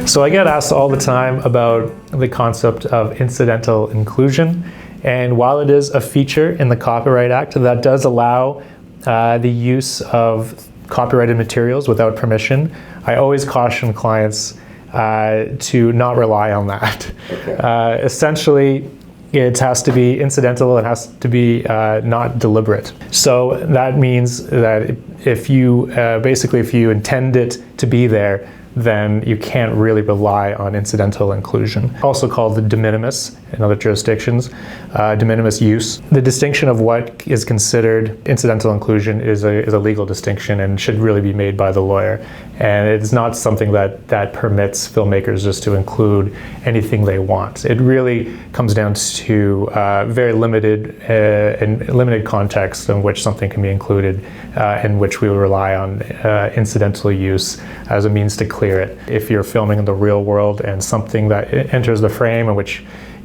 So I get asked all the time about the concept of incidental inclusion, and while it is a feature in the Copyright Act that does allow the use of copyrighted materials without permission, I always caution clients to not rely on that. Okay. Essentially, it has to be incidental, it has to be not deliberate. So that means that if you if you intend it to be there, then you can't really rely on incidental inclusion. Also called the de minimis in other jurisdictions, de minimis use. The distinction of what is considered incidental inclusion is a legal distinction and should really be made by the lawyer. And it's not something that permits filmmakers just to include anything they want. It really comes down to very limited context in which something can be included, in which we will rely on incidental use as a means to clear it. If you're filming in the real world and something that enters the frame in which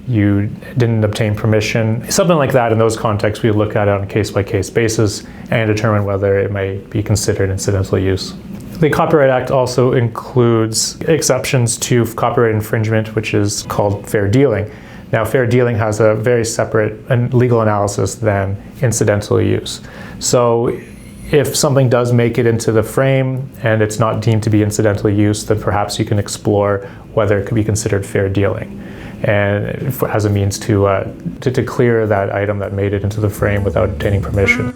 you didn't obtain permission, something like that, in those contexts, we look at it on a case-by-case basis and determine whether it may be considered incidental use. The Copyright Act also includes exceptions to copyright infringement, which is called fair dealing. Now, fair dealing has a very separate legal analysis than incidental use. So if something does make it into the frame and it's not deemed to be incidental use, then perhaps you can explore whether it could be considered fair dealing, and as a means to clear that item that made it into the frame without obtaining permission.